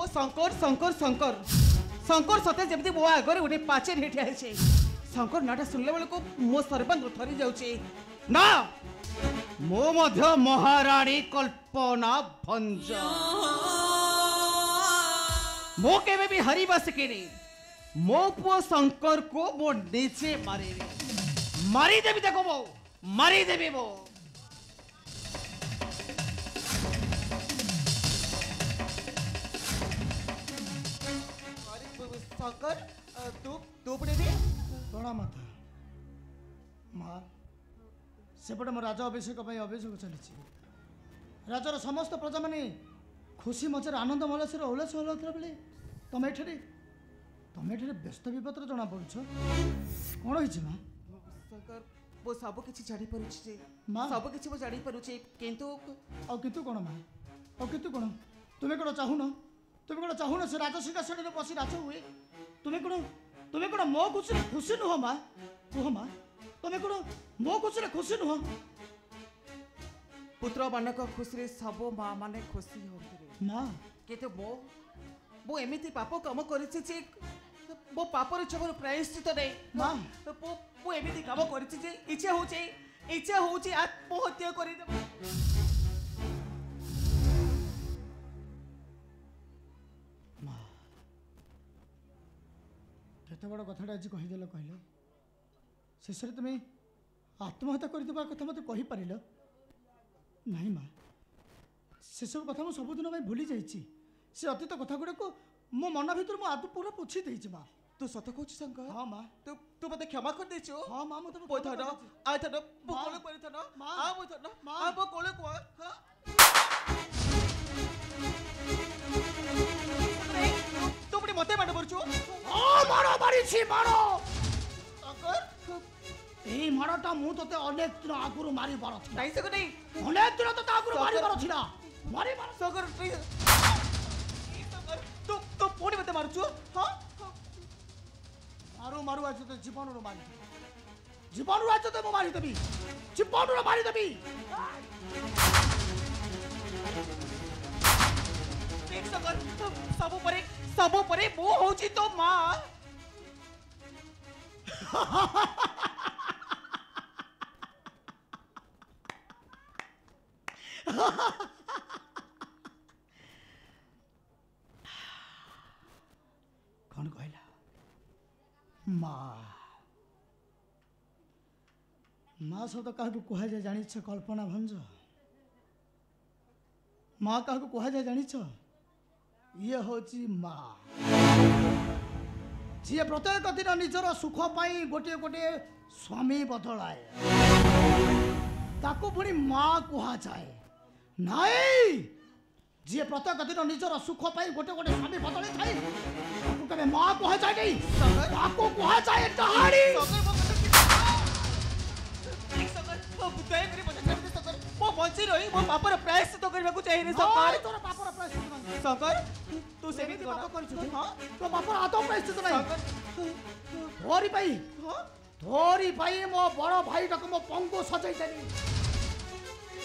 शंकर शंकर शंकर शंकर सते जमी मो आगे गोटे पाचेर हेठिया है शंकर नाटा शुणला बेलू मो सर्वांग थरी जाऊे ना मो मध्य महाराणी कल्पना भंज मो केवे भी हरिबा सिकेनी मो पुओ शंकर को मो नीचे मारी देवी देखो मो मारी देवी मो शंकर तू पड़े बड़ा माता माँ सेपटे मो राजा अभिषेक अभिषेक चली राजार समस्त प्रजा माने खुशी मजार आनंद मलसर उल्लास होता बेले तुम ये व्यस्त विपत्र जना पड़छ कौन होइछि माँ शंकर वो सब किछि जानि परुछि माँ सब किछि वो जानि परुछि किंतु किंतु कोन माँ किंतु कोन तुम्हें कोन चाहुन से राज सिंहासन रे बसी राज हुए तुम्हें कोन मो खुशी नुह माँ कुह माँ तुम्हें कोन मो खुशी नुह पुत्र मानक खुशी सब माँ माने खुशी होते माँ किंतु मो एमिति पाप काम करिछि जे मो पापर चबर प्रायश्चित नै माँ मो एमिति काम करिछि जे इच्छा होउछि आत्महत्या करि दे माँ केते बड़ कथाटा आज कहीदेल कहले शेष तुम्हें आत्महत्या करदेवा कथा मत कही पारिल नहीं माँ से सब कथा मुझे सबुदिन भूली जाइए से अतीत कथा गुड़ाक मो मन भर मुझे पूरा पोछी देची माँ तू सत कहू शंकर हाँ माँ तू मत क्षमा कर देछु हाँ माँ मुझे पोथन आथन बोले परिथन माँ आ बोथन आ बो कोले को हां तू बड़ी मते मार परछु हां मारो मारी छी मारो शंकर ए मारटा मु तते अनेक दिन आगुरु मारी बार छी नहीं सको नहीं अनेक दिन तते आगुरु मारी बार छी ना मारी बार शंकर शंकर तू पुणी मते मारछु हां मारू आज तो जीवन रो मारी जीवन आज तो मारी देबी जीवन रो मारी देबी एक शंकर सब परे मो होची तो मां कौन कहला माँ शब्द क्या कह जाए जानी कल्पना भंज माँ क्या कह जाए जानी ये हूँ माँ जी प्रत्येक दिन निजर सुख पाई गोटे गोटे स्वामी बदलाए ताको पुणी माँ कह जाए नाई जी प्रत्येक दिन निजर सुख पाई गोटे गोटे स्वामी बदले थाए कबे माँ कह जाए नहीं ताको कह जाए डहाड़ी मो बंची रही मो पापर प्रायश्चित करबा को चाहिए शंकर तोर पापर प्रायश्चित शंकर तू से भी पाप कर हां तो पापर आतो प्रायश्चित नहीं तोरी भाई मो बड़ भाई तक मो पंगु सजाई देनी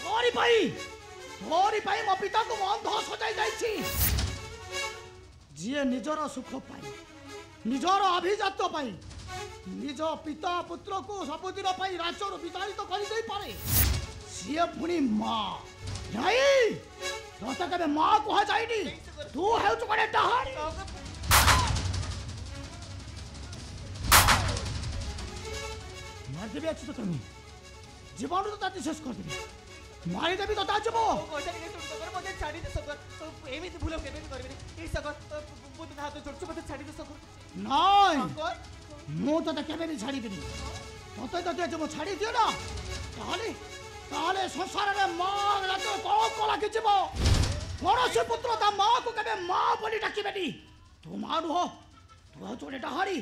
तोरी भाई मो पिता को अंध सजाई जाइछि जी निजर सुख पाई निजर अभिजात पाई निज पिता पुत्र को सबुदिन पाई राज्य विताड़ित कर दे पारे सी पुणी माँ नहीं तो कबे माँ कह जाए तू है गोटे डहाड़ी मारदेवी अच्छी तो तुम जीवन तो ताती शेष कर देवी मारिदेवी तो ताजब छाड़ी दे शंकर एमिति भूल केबे करबे ए शंकर मो हाथ जोड़छु मते छाड़ी दे शंकर नहीं मु तो केबे भी छाड़ी देनी तते तते जो छाड़ी दियो ना ताले संसार में माँ रात कौन कला कि कौन से पुत्र ता माँ को कबे माँ बोली डाकिबेनी तू माँ नुह तू है जोड़े डहाड़ी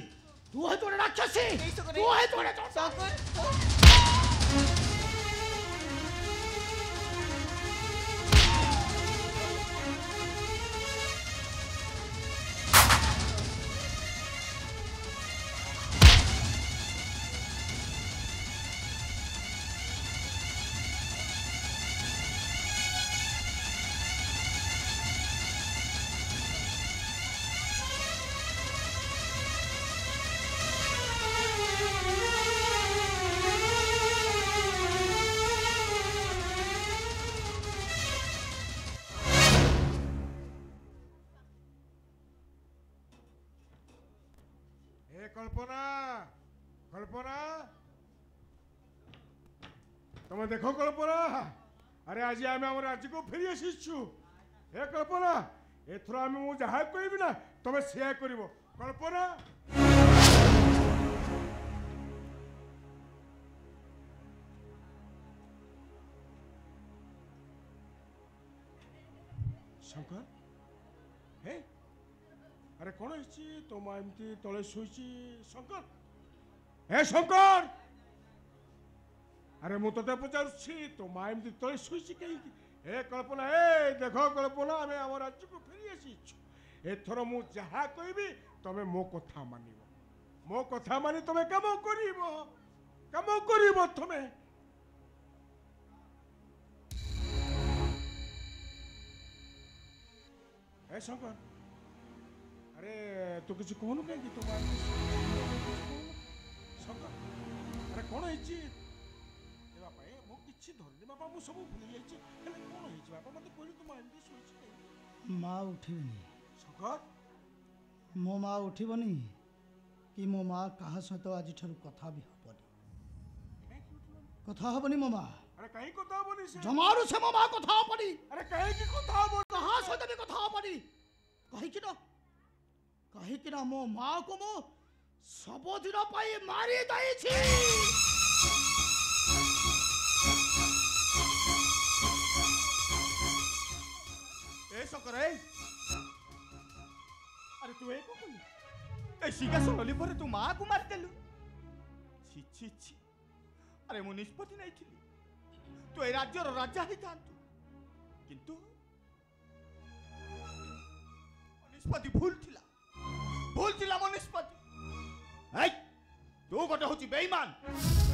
तू है जोड़े राक्षसी तू है जोड़े शंकर ए कल्पना कल्पना तुम देखो कल्पना अरे आज आम आम राज्य को फेरी आसीचु ए कल्पना एथर आम मु जहाँ कहबी ना तुम सेया करिवो कल्पना शंकर हे अरे कौन है तुम एमती तले शोची शंकर हे शंकर अरे मु तो पचारुछि तुम एमती तले शोची कहीं हे कल्पना ए देखो कल्पना आम आम राज्य को फेरी आसीचु एथर मु जहाँ कहबी तमे मो कथा मानिब मो कथा मानि तमे काम करिब तमे ए शंकर अरे तू किसी कहनु कहीं तुम शंकर अरे कौन है बापा मु किसी धरनी बापा मु सब भूली जाइए कौन है बापा मत कहली तुम एमती शोची माँ उठबनी शंकर मो माँ उठबनी कि मो माँ क्या सहित आज कथा भी हबनी कथा हबनी मो माँ अरे कहीं कथा हबनी से जमारू से मो माँ कथा हबनी अरे कहीं की कथा हबनी कहा सहित भी कथा हबनी कहीं ना मो माँ को मो सबदिन पाई मारी दैछि ए शंकर अरे तू एक कोन ए सिंहासन लली पर तू मां को मार देलु छी छी छी अरे मु निष्पत्ति नहीं थिली तू ए राज्यर राजा ही थांतु किंतु निष्पत्ति भूल थिला मो निष्पत्ति ए तू गोटे होची बेईमान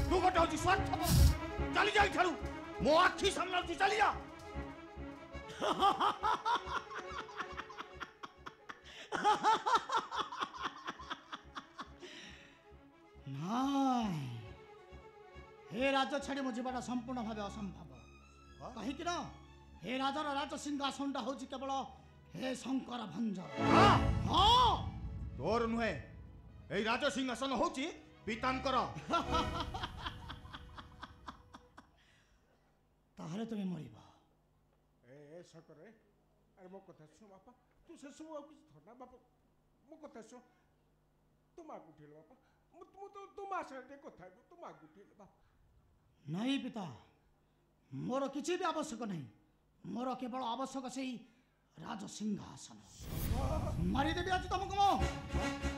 तू गोटे होची स्वार्थपर चली जाई छाड़ू मो आखी सामने तू चली जा नाई हे राजा छाड़ी मो जीवाटा संपूर्ण भाव असंभव कहीं ना हे राजार राज सिंहासन हूँ केवल हे शंकर भंज हाँ तोर नुहे ए राज सिंहासन होची पितांकर ताहले तुम मरिबा ए शंकर अरे मो कथा सुन बापा तू से सब आ कुछ थोड़ा बापा मो कथा सुन तुम आगु उठेल बापा मु तो तुम आशा कथा तुम आगु उठेल बापा नहीं पिता मोर किसी भी आवश्यक नहीं मोर केवल आवश्यक से राज सिंहासन मारिदेवी आज तुमको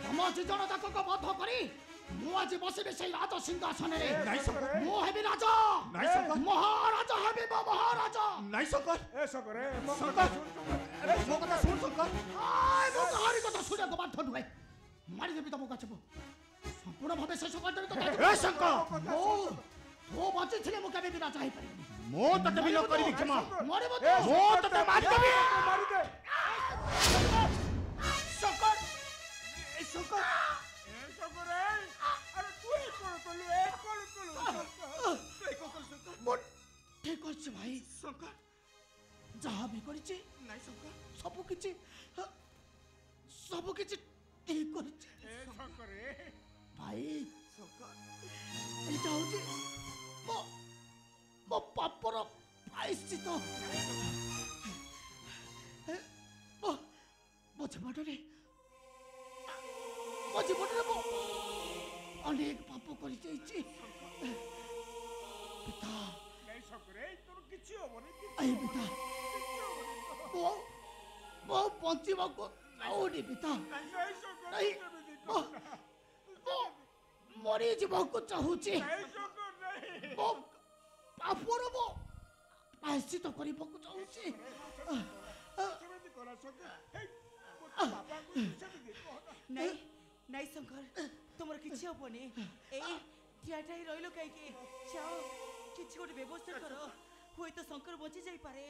तुम जीजन तक बद्ध करी मु आज बसबी से राज सिंहासन रे मु हेबी राजा महाराजा हेबी महाराजा नहीं शंकर ए शंकर अरे मो कथा सुन शंकर आय मो कहारी कथा सुने को बाध्य नुहे मारिदेवी तुमको काचबो संपूर्ण भावे शेष कर देबी तो ए शंकर तो बची थिले मु केबे भी राजा ही परिबी मो तते बिलो करबी क्षमा मरिबो मो तते मार देबी मारी दे शंकर ए शंकर अरे तू ही कौन मो ठीक अछि भाई शंकर जहाँ भी करिछि नहीं शंकर सब किछि ठीक करिछि भाई एटा होछि मो पापर प्रायश्चित मो जीवनरे मो अनेक पाप कर पिता आई पिता मो बंचीबा को आउनी पिता नहीं मरी जीवा को चाहूची मो पापर मो प्रायश्चित करबा को चाहूची नहीं नहीं शंकर तुमर किछि होबनी ए ठियाठाई रहिलो काई के जाओ किछि गोटे व्यवस्था करो होय तो शंकर बची जाई पारे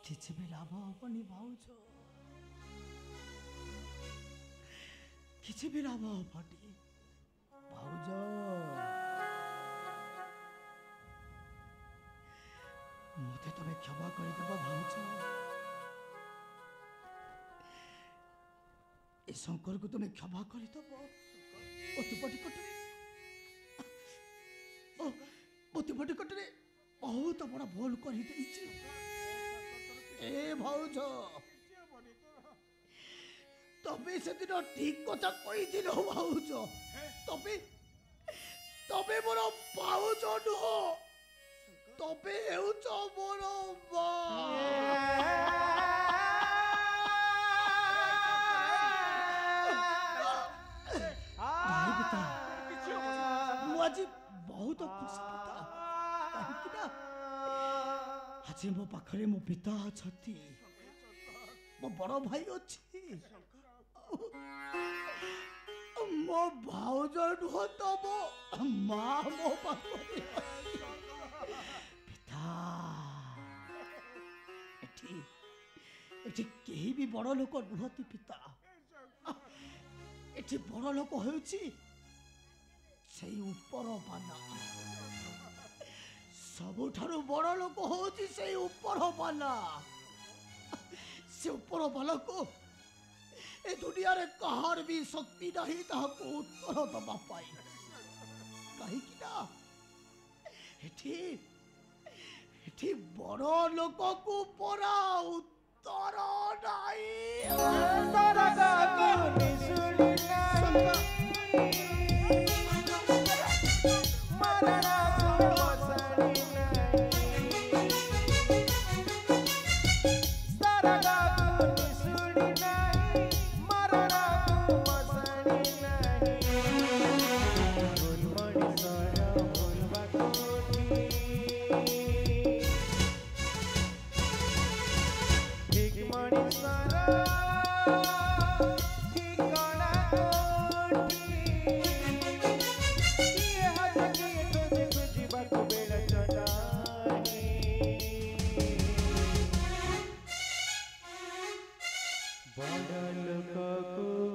किछि भी लाभ होबनी भाउज किछि भी लाभ होबनी भाउज मते तमे क्षमा कर देबो भाउज ए शंकर को तुम्हें क्षमा कर दबो मोतीपटिकटे बहुत बड़ा भूल कर भाज तबे से दिन ठीक कथा कही भाज तबे तबे मोर भाज नुह तबे हेउछ मोर आज बहुत खुशी आज मो पाखरे मो पिता अच्छी मो बड़ भाई अच्छी मो भाउज नुह तो मो माँ मो पाखरे पिता एठी केही भी बड़ लोक नुहति पिता एठी बड़ लोक होउची से ऊपर बाला सबुठारु बड़ लोक होउची से ऊपर बाला से ऊपर बाला को ए दुनिया रे कहार भी शक्ति नहीं ताको उत्तर दबा पाई कहीं कि ना एठी एठी बड़ लोक को परा उत्तर नहीं सरगा को निसुली बड़ लोक को